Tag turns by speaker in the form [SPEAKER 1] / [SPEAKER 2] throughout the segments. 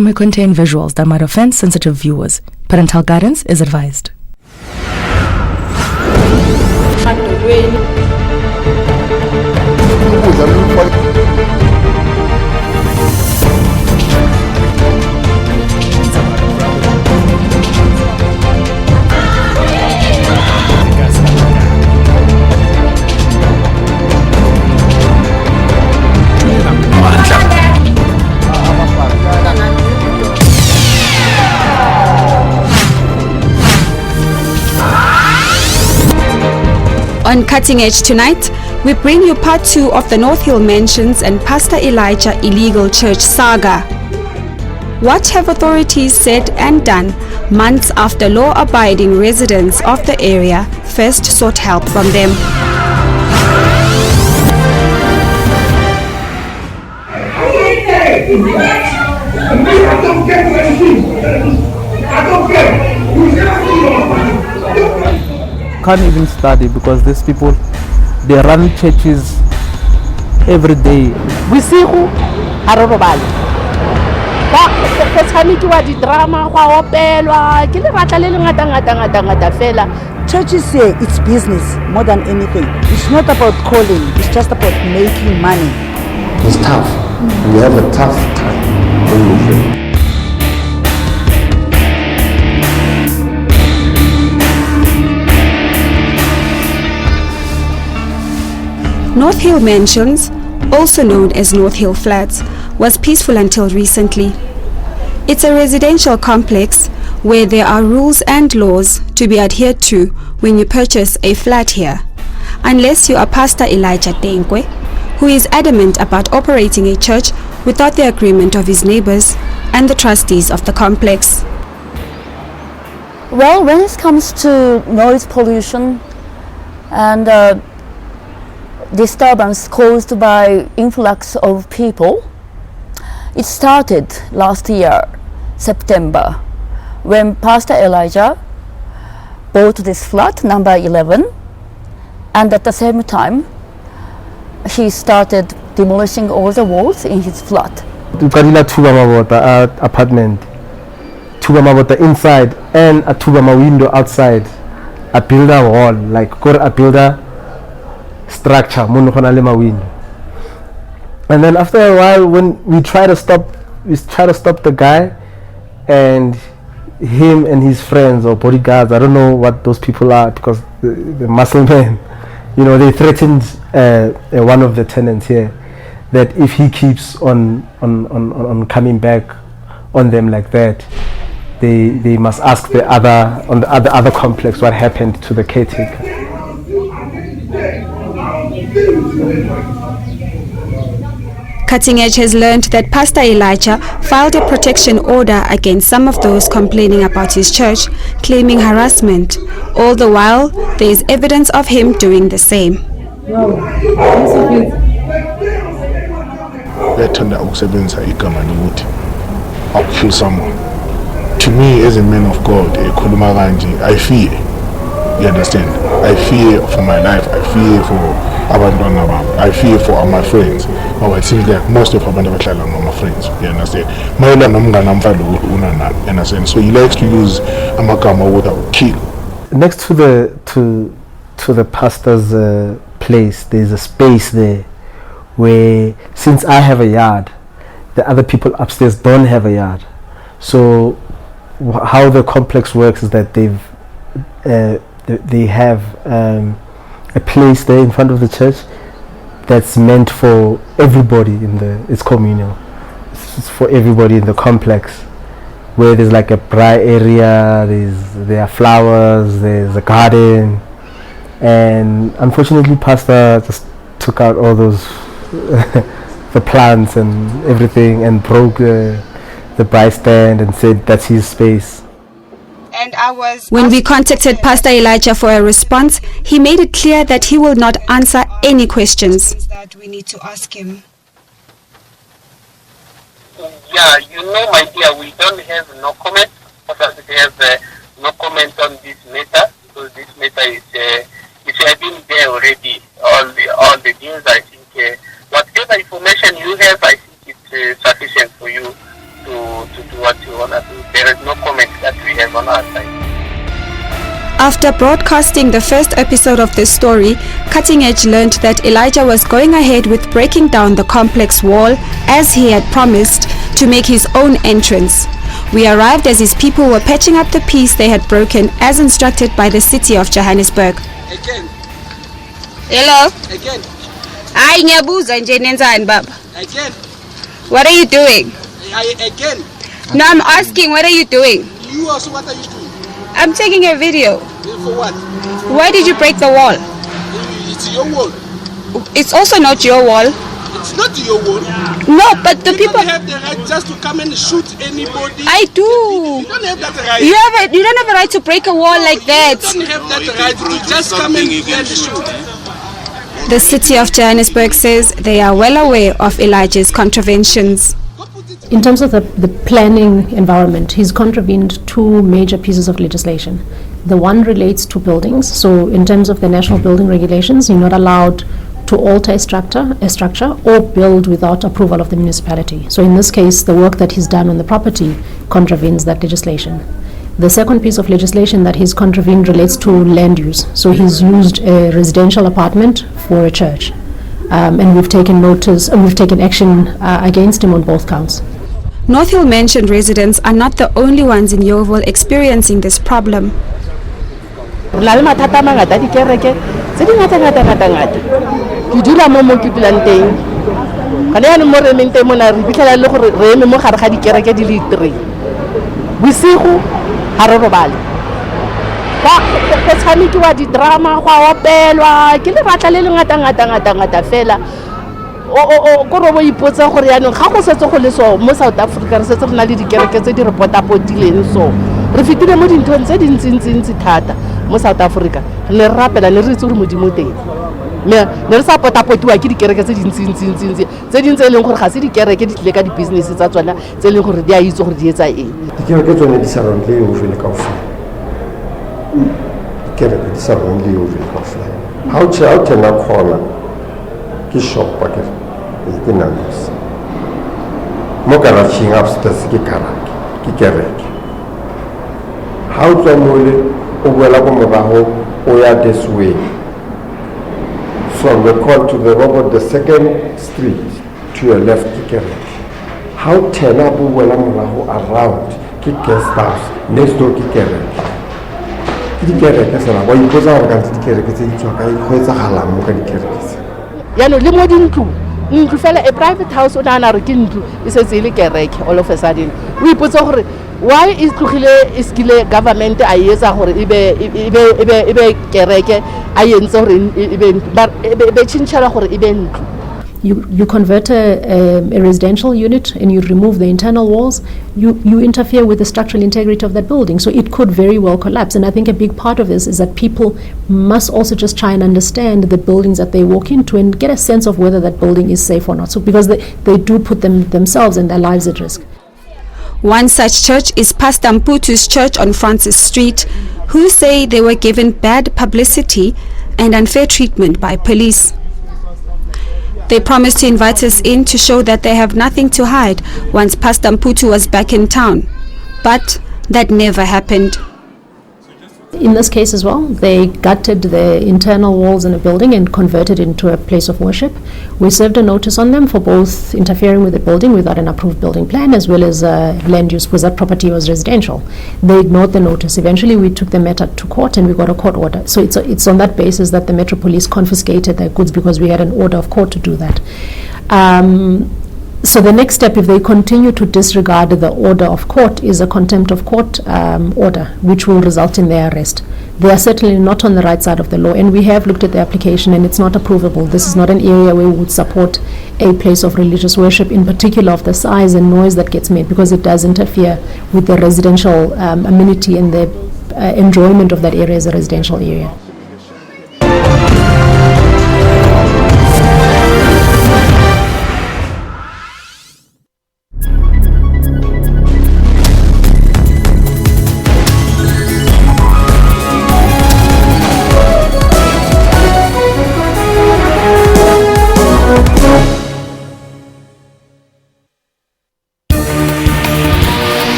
[SPEAKER 1] may contain visuals that might offend sensitive viewers. Parental guidance is advised.
[SPEAKER 2] On Cutting Edge tonight, we bring you part 2 of the North Hill Mansions and Pastor Elijah illegal church saga. What have authorities said and done months after law-abiding residents of the area first sought help from them?
[SPEAKER 3] Can't even study because these people, they run churches every day.
[SPEAKER 4] We see who arobali. Ba tshamekiwa di drama kwa opelwa ke le ratla le ngata fela.
[SPEAKER 5] Churches say it's business more than anything. It's not about calling, it's just about making money.
[SPEAKER 6] It's tough. We have a tough time when we pray.
[SPEAKER 2] North Hill Mansions, also known as North Hill Flats, was peaceful until recently. It's a residential complex where there are rules and laws to be adhered to when you purchase a flat here, unless you are Pastor Elijah Denkwe, who is adamant about operating a church without the agreement of his neighbors and the trustees of the complex.
[SPEAKER 7] Well, when it comes to noise pollution and disturbance caused by influx of people, it started last year, September, when Pastor Elijah bought this flat, number 11, and at the same time, he started demolishing all the walls in his flat.
[SPEAKER 3] Tukarila tuba mabota apartment, tuba mabota inside, and a tuba ma window outside. A builder wall, like a builder structure, window. And then after a while, when we try to stop the guy and him and his friends or bodyguards, I don't know what those people are, because the muscle men, they threatened one of the tenants here that if he keeps on coming back on them like that, they must ask the other complex what happened to the caretaker.
[SPEAKER 2] Cutting Edge has learned that Pastor Elijah filed a protection order against some of those complaining about his church, claiming harassment. All the while, there is evidence of him doing the same.
[SPEAKER 6] I'll kill someone. To me, as a man of God, I fear. You understand? I fear for my life. I fear for I fear for my friends. But it seems like most of them are my friends. You understand? You understand? So he likes to use amakama without kill.
[SPEAKER 3] Next to the pastor's place, there's a space there where, since I have a yard, the other people upstairs don't have a yard. So how the complex works is that they have a place there in front of the church that's meant for everybody it's communal. It's for everybody in the complex, where there's like a braai area, there are flowers, there's a garden, and unfortunately Pastor just took out all those the plants and everything and broke the braai stand and said that's his space.
[SPEAKER 2] When we contacted Pastor Elijah for a response, he made it clear that he will not answer any questions. That we need to ask him.
[SPEAKER 8] Yeah, my dear, we don't have no comment. We have no comment on this matter, because this matter is it has been there already. All the news, I think, whatever information you have, I think it's sufficient for you to
[SPEAKER 2] After broadcasting the first episode of this story, Cutting Edge learned that Elijah was going ahead with breaking down the complex wall as he had promised to make his own entrance. We arrived as his people were patching up the piece they had broken as instructed by the city of Johannesburg.
[SPEAKER 9] Again.
[SPEAKER 2] Hello?
[SPEAKER 9] Again.
[SPEAKER 2] Hi, ngiyabuza nje nenzani baba?
[SPEAKER 9] Again.
[SPEAKER 2] What are you doing?
[SPEAKER 9] Again.
[SPEAKER 2] No, I'm asking, what are you doing?
[SPEAKER 9] You also, what are you doing?
[SPEAKER 2] I'm taking a video.
[SPEAKER 9] For what?
[SPEAKER 2] Why did you break the wall?
[SPEAKER 9] It's your wall.
[SPEAKER 2] It's also not your wall.
[SPEAKER 9] It's not your wall.
[SPEAKER 2] No, but the people
[SPEAKER 9] don't have the right just to come and shoot anybody.
[SPEAKER 2] I do.
[SPEAKER 9] You don't have that right.
[SPEAKER 2] You don't have a right to break a wall like that.
[SPEAKER 9] You don't have that right to just come and shoot.
[SPEAKER 2] The city of Johannesburg says they are well aware of Elijah's contraventions.
[SPEAKER 10] In terms of the planning environment, he's contravened two major pieces of legislation. The one relates to buildings. So in terms of the national building regulations, you're not allowed to alter a structure or build without approval of the municipality. So in this case, the work that he's done on the property contravenes that legislation. The second piece of legislation that he's contravened relates to land use. So he's used a residential apartment for a church. And we've taken action against him on both counts.
[SPEAKER 2] North Hill Mansion residents are not the only ones in YoVille experiencing this problem.
[SPEAKER 4] Ke dula mo ke dulang teng kana yana mo remeng teng mona re bitlela le gore re eme mo gare ga dikereke di le 3 bosigo ha re robale ka tshamekiwa di drama go opelwa ke le batla le ngata fela o go robo ipotsa gore yana ga go setse go le so mo South Africa re setse re na le dikereke tse di reporta potileng so re fitile mo dinthong tse dintsi thata mo South Africa le rapela le re itse gore modimo teng me re sa potapotiwa ke dikereke tse dintsi tse dintse leng gore ga se dikereke di tle ka di business tsa tsona tse leng gore di a itse gore di etsa eng
[SPEAKER 3] dikereke tsone di surround le YoVille kaofela dikereke di surround le YoVille kaofela ha o tshena khona ke shop pa ke nanus mo garage upstairs ke garage ke kereke ha o tswa mo le o boela go morago o ya this way from the call to the robot, the second street to your left, how tenable will around guest house next door
[SPEAKER 4] yano le mo dintlu fela a private house o na re ke ntlu e setse ile kereke all of a sudden o ipotsa gore why is tlogile iskile government a yetsa gore ibe kereke a yentse gore ibe tshintshela gore ibe ntlu.
[SPEAKER 10] You convert a residential unit and you remove the internal walls, you interfere with the structural integrity of that building. So it could very well collapse. And I think a big part of this is that people must also just try and understand the buildings that they walk into and get a sense of whether that building is safe or not. So because they do put themselves and their lives at risk.
[SPEAKER 2] One such church is Pastor Mputu's church on Francis Street, who say they were given bad publicity and unfair treatment by police. They promised to invite us in to show that they have nothing to hide once Pastor Mputu was back in town. But that never happened.
[SPEAKER 10] In this case as well, they gutted the internal walls in a building and converted it into a place of worship. We served a notice on them for both interfering with the building without an approved building plan as well as land use, because that property was residential. They ignored the notice. Eventually, we took the matter to court and we got a court order. So it's on that basis that the Metro Police confiscated their goods because we had an order of court to do that. So the next step, if they continue to disregard the order of court, is a contempt of court order, which will result in their arrest. They are certainly not on the right side of the law, and we have looked at the application, and it's not approvable. This is not an area where we would support a place of religious worship, in particular of the size and noise that gets made, because it does interfere with the residential amenity and the enjoyment of that area as a residential area.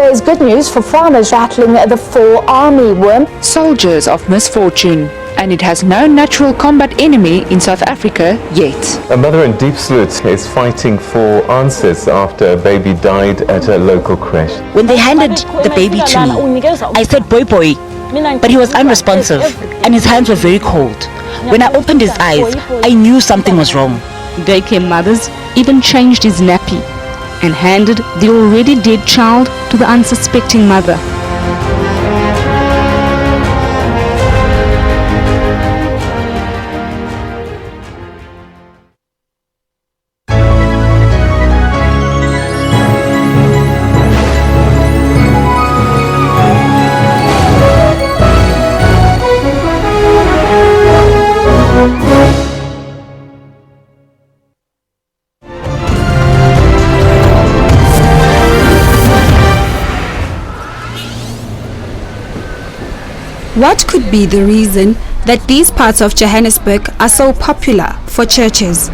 [SPEAKER 11] there's good news for farmers battling the fall armyworm.
[SPEAKER 12] Soldiers of misfortune, and it has no natural combat enemy in South Africa yet.
[SPEAKER 13] A mother in Diepsloot is fighting for answers after a baby died at a local creche.
[SPEAKER 14] When they handed the baby to me, I said boy boy, but he was unresponsive and his hands were very cold. When I opened his eyes, I knew something was wrong.
[SPEAKER 15] Daycare mothers even changed his nappy and handed the already dead child to the unsuspecting mother.
[SPEAKER 2] What could be the reason that these parts of Johannesburg are so popular for churches?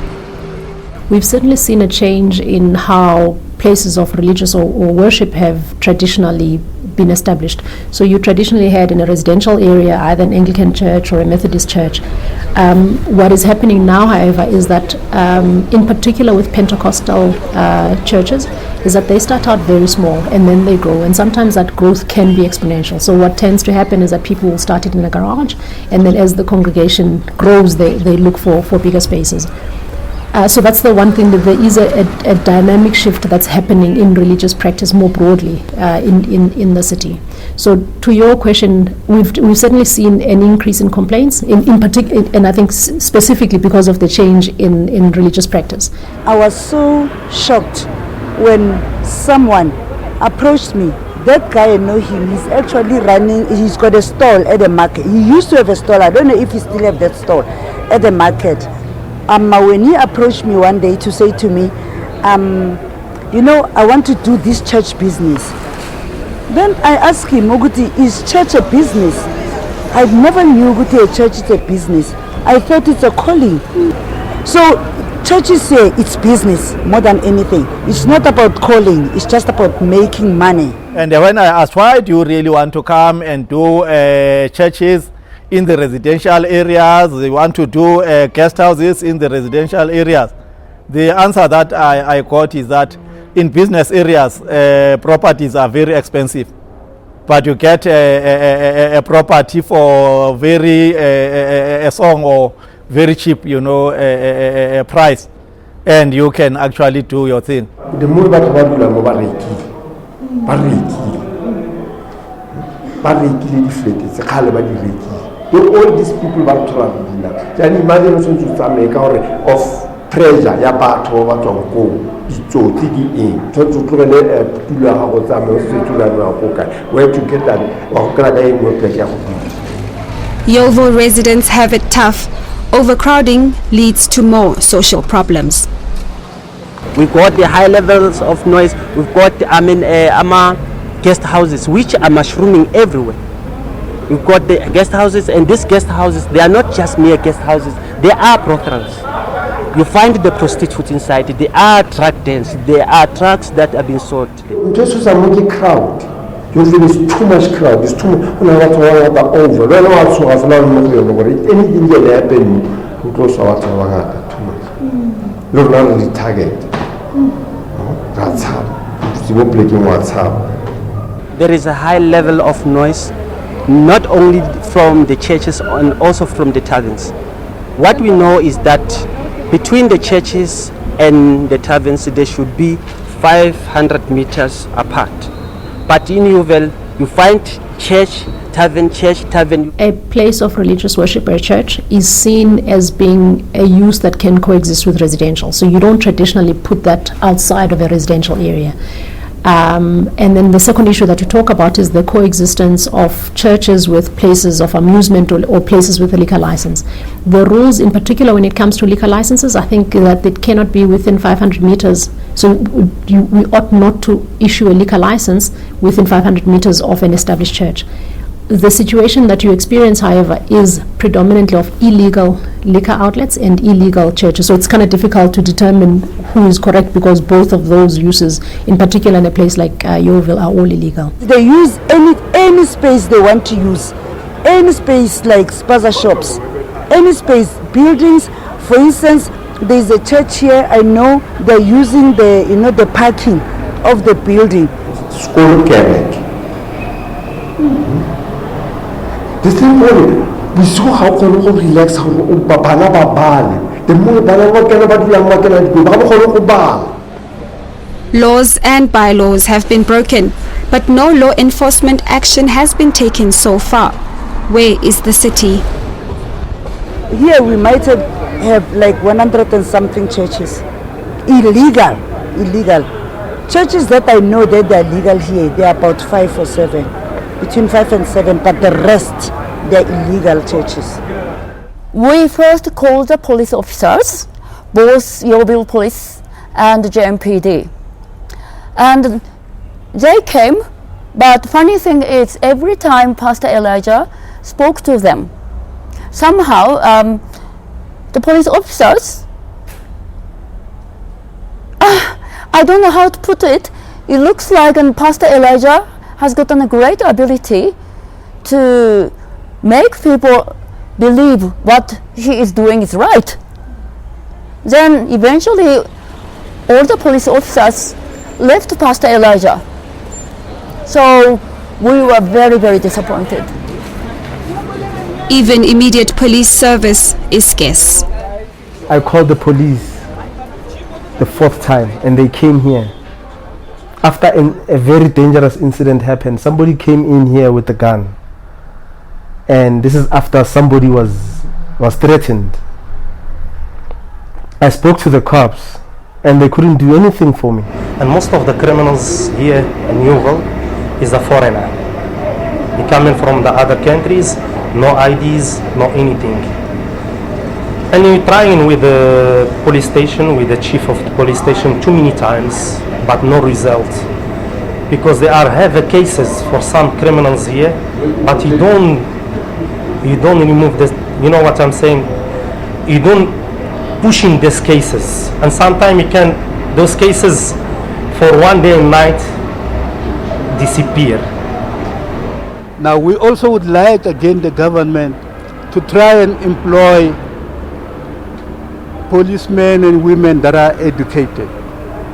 [SPEAKER 10] We've certainly seen a change in how places of religious or worship have traditionally been established. So you traditionally had in a residential area either an Anglican church or a Methodist church. What is happening now, however, is that in particular with Pentecostal churches, is that they start out very small and then they grow, and sometimes that growth can be exponential. So what tends to happen is that people will start it in a garage, and then as the congregation grows, they look for bigger spaces. So that's the one thing, that there is a dynamic shift that's happening in religious practice more broadly in the city. So to your question, we've certainly seen an increase in complaints, in particular, and I think specifically because of the change in religious practice.
[SPEAKER 5] I was so shocked when someone approached me. That guy, I know him, he's actually running, he's got a stall at the market. He used to have a stall, I don't know if he still have that stall at the market. When he approached me one day to say to me, you know, I want to do this church business. Then I asked him, Oguti, is church a business? I never knew, Oguti, a church is a business. I thought it's a calling. So churches say it's business more than anything. It's not about calling, it's just about making money.
[SPEAKER 16] And when I asked, why do you really want to come and do churches in the residential areas, they want to do guest houses in the residential areas, the answer that I got is that in business areas, properties are very expensive. But you get a property for very a song or very cheap, you know, a price, and you can actually do your thing.
[SPEAKER 3] The more about all these people are traveling. Can you imagine of treasure ya batho ba tswang ko ditsotsi di eng tshotse tlogele tulo ya go tsamaya se tulano ya go ka where to get that wa go kra ka eng mo place ya go
[SPEAKER 2] YoVille residents have it tough. Overcrowding leads to more social problems.
[SPEAKER 17] We've got the high levels of noise. We've got guest houses which are mushrooming everywhere. We've got the guest houses, and these guest houses, they are not just mere guest houses, they are brothels. You find the prostitutes inside, they are drug dens, there are drugs that are being sold.
[SPEAKER 3] Just as a monkey crowd, YoVille is too much crowd, it's too much, over. When I was so I've learned anything that happen, we close our too much. Look, not only target. That's how. It's breaking what's up.
[SPEAKER 17] There is a high level of noise, not only from the churches and also from the taverns. What we know is that between the churches and the taverns there should be 500 meters apart. But in YoVille you find church, tavern.
[SPEAKER 10] A place of religious worship or a church is seen as being a use that can coexist with residential. So you don't traditionally put that outside of a residential area. And then the second issue that you talk about is the coexistence of churches with places of amusement or places with a liquor license. The rules in particular when it comes to liquor licenses, I think that it cannot be within 500 meters. So we ought not to issue a liquor license within 500 meters of an established church. The situation that you experience, however, is predominantly of illegal liquor outlets and illegal churches. So it's kind of difficult to determine who is correct because both of those uses, in particular in a place like YoVille, are all illegal.
[SPEAKER 5] They use any space they want to use. Any space like spaza shops, any space, buildings. For instance, there's a church here, I know they're using the parking of the building.
[SPEAKER 18] School cabinet. This thing, we saw how to relax, how the more
[SPEAKER 2] Laws and bylaws have been broken, but no law enforcement action has been taken so far. Where is the city?
[SPEAKER 5] Here we might have like 100 and something churches. Illegal. Churches that I know that they're legal here, they're about 5 or 7. Between 5 and 7, but the rest, they're illegal churches.
[SPEAKER 7] We first called the police officers, both YoVille police and JMPD. And they came, but funny thing is, every time Pastor Elijah spoke to them, somehow the police officers, I don't know how to put it, it looks like Pastor Elijah has gotten a great ability to make people believe what he is doing is right. Then eventually all the police officers left Pastor Elijah. So we were very, very disappointed.
[SPEAKER 2] Even immediate police service is scarce.
[SPEAKER 3] I called the police the 4th time and they came here. After a very dangerous incident happened, somebody came in here with a gun. And this is after somebody was threatened. I spoke to the cops and they couldn't do anything for me.
[SPEAKER 17] And most of the criminals here in YoVille is a foreigner. They coming from the other countries, no IDs, no anything. And we're trying with the police station, with the chief of the police station too many times, but no result. Because there are heavy cases for some criminals here, but you don't remove this, you know what I'm saying? You don't pushing these cases. And sometimes those cases for one day and night disappear.
[SPEAKER 19] Now we also would like again the government to try and employ policemen and women that are educated,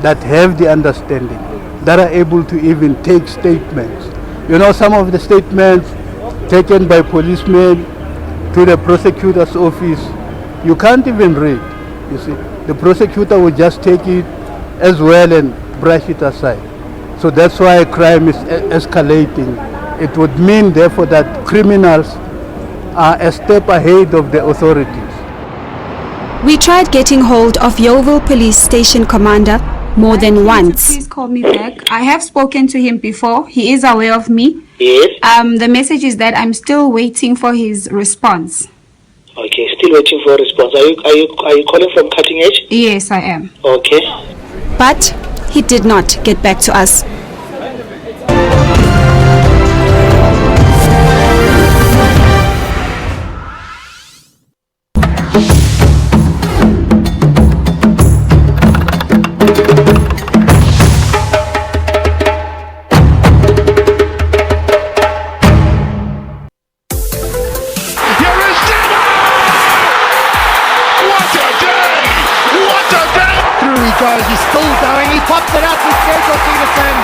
[SPEAKER 19] that have the understanding, that are able to even take statements. You know, some of the statements taken by policemen to the prosecutor's office, you can't even read, you see. The prosecutor will just take it as well and brush it aside. So that's why crime is escalating. It would mean, therefore, that criminals are a step ahead of the authorities.
[SPEAKER 2] We tried getting hold of YoVille Police Station Commander more than once. Please call me back. I have spoken to him before. He is aware of me.
[SPEAKER 8] Yes.
[SPEAKER 2] The message is that I'm still waiting for his response.
[SPEAKER 8] Okay, still waiting for a response. Are you calling from Cutting Edge?
[SPEAKER 2] Yes, I am.
[SPEAKER 8] Okay.
[SPEAKER 2] But he did not get back to us.
[SPEAKER 20] He's still going, he pops it up, he says to Peterson.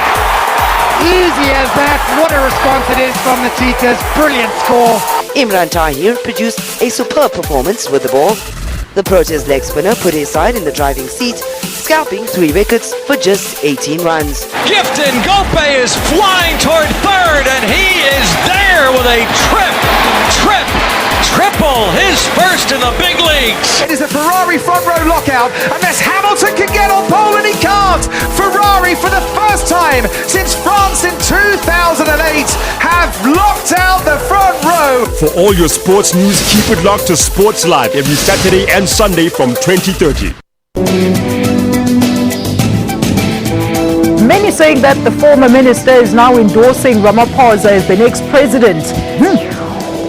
[SPEAKER 20] Easy as that, what a response it is from the Cheetahs, brilliant score.
[SPEAKER 21] Imran Tahir produced a superb performance with the ball. The Proteas leg spinner put his side in the driving seat, scalping 3 wickets for just 18 runs.
[SPEAKER 22] Gifton Gope is flying toward third and he is there with a triple, his first in the big leagues.
[SPEAKER 23] It is a Ferrari front row lockout unless Hamilton can get on pole and he can't. Ferrari for the first time since France in 2008 have locked out the front row.
[SPEAKER 24] For all your sports news, keep it locked to Sports Live every Saturday and Sunday from 20:30.
[SPEAKER 25] Many say
[SPEAKER 1] saying that the former minister is now endorsing Ramaphosa as the next president.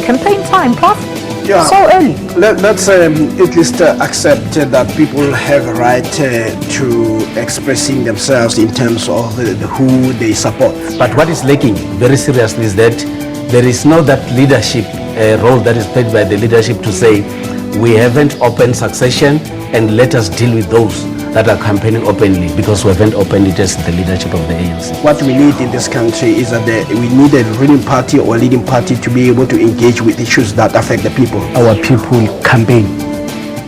[SPEAKER 1] Campaign time, Prof.
[SPEAKER 4] Yeah.
[SPEAKER 1] So early.
[SPEAKER 4] Let's at least accept that people have a right to expressing themselves in terms of who they support.
[SPEAKER 6] But what is lacking very seriously is that there is no that leadership role that is played by the leadership to say we haven't opened succession and let us deal with those that are campaigning openly, because we haven't opened it as the leadership of the ANC.
[SPEAKER 4] What we need in this country is that we need a ruling party or leading party to be able to engage with issues that affect the people.
[SPEAKER 6] Our people campaign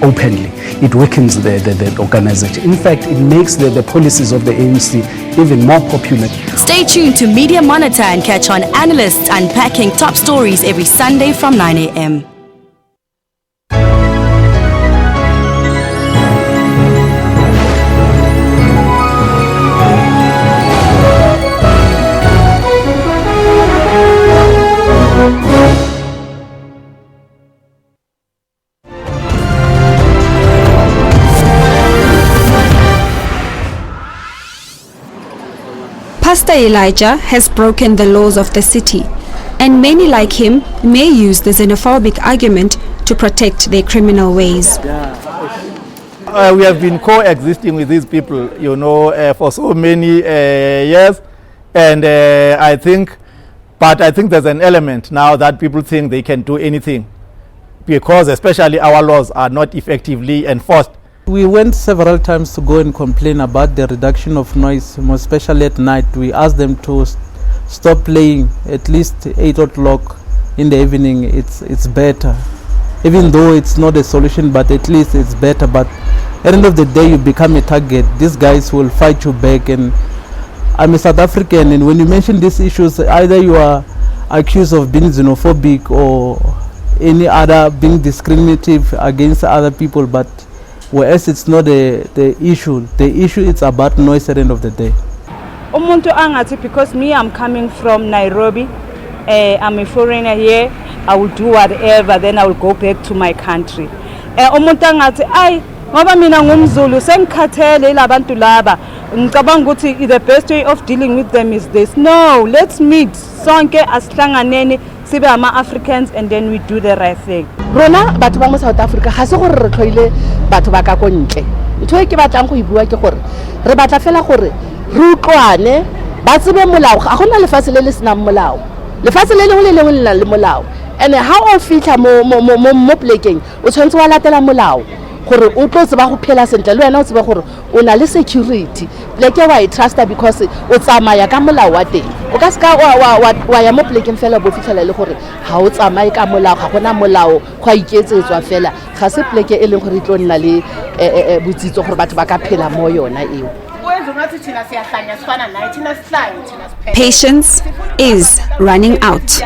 [SPEAKER 6] openly. It weakens the organization. In fact, it makes the policies of the ANC even more popular.
[SPEAKER 9] Stay tuned to Media Monitor and catch on analysts unpacking top stories every Sunday from 9 a.m.
[SPEAKER 2] Pastor Elijah has broken the laws of the city, and many like him may use the xenophobic argument to protect their criminal ways.
[SPEAKER 16] We have been coexisting with these people, for so many years, and I think there's an element now that people think they can do anything, because especially our laws are not effectively enforced.
[SPEAKER 25] We went several times to go and complain about the reduction of noise, especially at night. We asked them to stop playing at least 8 o'clock in the evening. It's better, even though it's not a solution, but at least it's better. But at the end of the day, you become a target. These guys will fight you back. And I'm a South African, and when you mention these issues, either you are accused of being xenophobic or any other, being discriminative against other people, but whereas it's not the issue is about noise at the end of the day.
[SPEAKER 26] Umuntu angathi, because me, I'm coming from Nairobi, I'm a foreigner here, I will do whatever, then I will go back to my country. Umuntu angathi, ay, ngoba mina ngumZulu, sengikhathele labantu laba, ngicabanga ukuthi the best way of dealing with them is this. No, let's meet, sonke asihlanganeni, sibe ama-Africans, and then we do the right thing.
[SPEAKER 1] Rona batho ba mo South Africa ga se gore re tlhoile batho ba ka go ntle. Ntho e ke batlang go ibua ke gore re batla fela gore re utlwane ba tsebe molao. Ga gona lefatshe le le senang molao. Lefatshe le lengwe le lengwe le nang le molao. And how o fitla mo plekeng o tshwantse wa latela molao gore o tlo tseba go phela sentle le wena o tseba gore o na le security. Leke wa trusta because o tsamaya ka molao wa teng. O ka ska wa ya mo plekeng fela bo fitlhela le gore ha o tsamaye ka molao, ga gona molao go iketsetswa fela. Ga se pleke e leng gore e tlo nna le botsitso gore batho ba ka phela mo yona eo.
[SPEAKER 2] Patience is running out.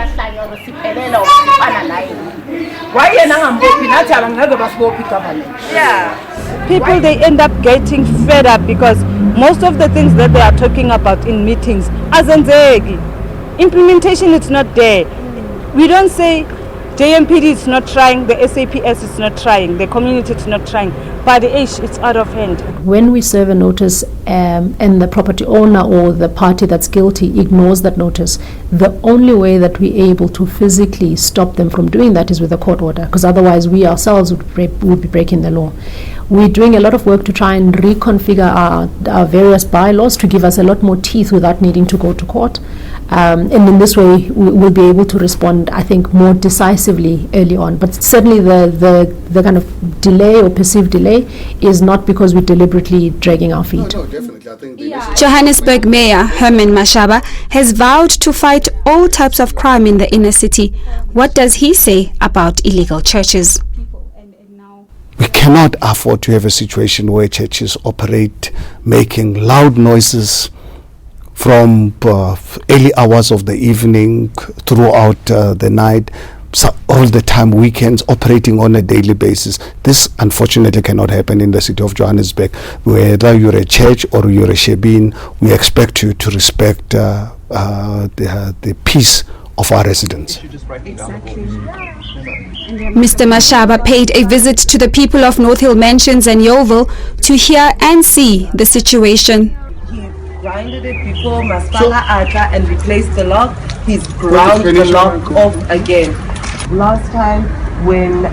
[SPEAKER 26] Yeah, people, they end up getting fed up because most of the things that they are talking about in meetings, implementation is not there. We don't say JMPD is not trying, the SAPS is not trying, the community is not trying, but it's out of hand.
[SPEAKER 10] When we serve a notice and the property owner or the party that's guilty ignores that notice, the only way that we're able to physically stop them from doing that is with a court order, because otherwise we ourselves would be breaking the law. We're doing a lot of work to try and reconfigure our various bylaws to give us a lot more teeth without needing to go to court. And in this way, we'll be able to respond, I think, more decisively early on. But certainly the kind of delay or perceived delay is not because we're deliberately dragging our feet.
[SPEAKER 18] No, definitely. I think
[SPEAKER 2] Johannesburg Mayor Herman Mashaba has vowed to fight all types of crime in the inner city. What does he say about illegal churches?
[SPEAKER 27] We cannot afford to have a situation where churches operate making loud noises from early hours of the evening throughout the night, all the time, weekends, operating on a daily basis. This unfortunately cannot happen in the city of Johannesburg. Whether you're a church or you're a shebeen, we expect you to respect the peace of our residents.
[SPEAKER 2] Mr. Mashaba paid a visit to the people of North Hill Mansions and YoVille to hear and see the situation.
[SPEAKER 5] grinded it before Masipala Ata and replaced the lock. He's ground the lock off again. Last time when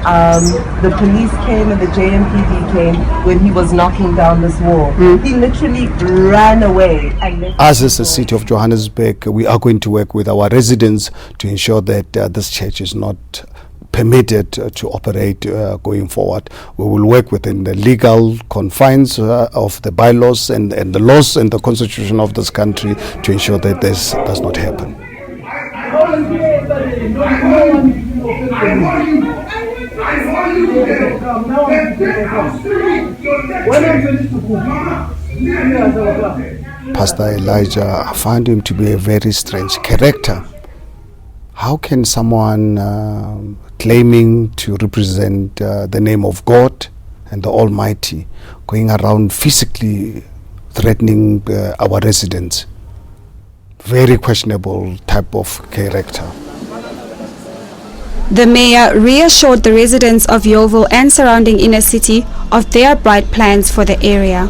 [SPEAKER 5] the police came and the JMPD came, when he was knocking down this wall, he literally ran away. And
[SPEAKER 27] As is the city of Johannesburg, we are going to work with our residents to ensure that this church is not permitted to operate going forward. We will work within the legal confines of the bylaws and the laws and the constitution of this country to ensure that this does not happen. Pastor Elijah, I found him to be a very strange character. How can someone claiming to represent the name of God and the Almighty going around physically threatening our residents? Very questionable type of character.
[SPEAKER 2] The mayor reassured the residents of YoVille and surrounding inner city of their bright plans for the area.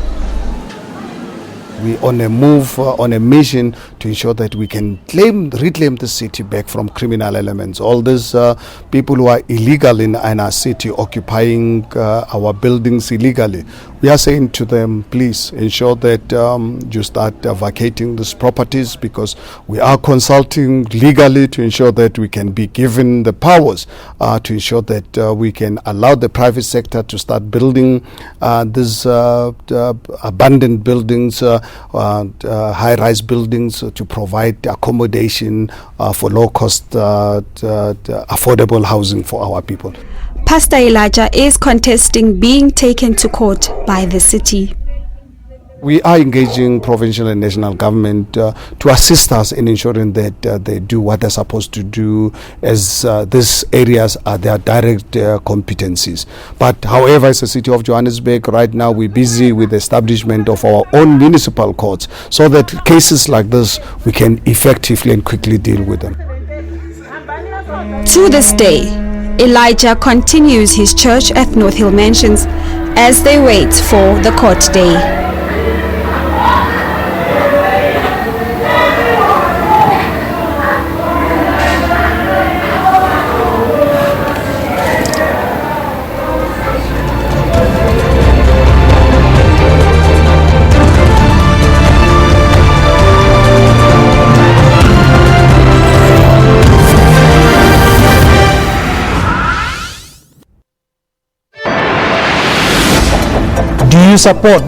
[SPEAKER 27] We on a move, on a mission to ensure that we can reclaim the city back from criminal elements. All these people who are illegal in our city, occupying our buildings illegally, we are saying to them, please ensure that you start vacating these properties, because we are consulting legally to ensure that we can be given the powers to ensure that we can allow the private sector to start building these abandoned buildings, high-rise buildings, to provide accommodation for low-cost, affordable housing for our people.
[SPEAKER 2] Pastor Elijah is contesting being taken to court by the city.
[SPEAKER 27] We are engaging provincial and national government to assist us in ensuring that they do what they're supposed to do, as these areas are their direct competencies. But however, as the city of Johannesburg, right now we're busy with the establishment of our own municipal courts, so that cases like this, we can effectively and quickly deal with them.
[SPEAKER 2] To this day, Elijah continues his church at North Hill Mansions as they wait for the court day.
[SPEAKER 7] Do you support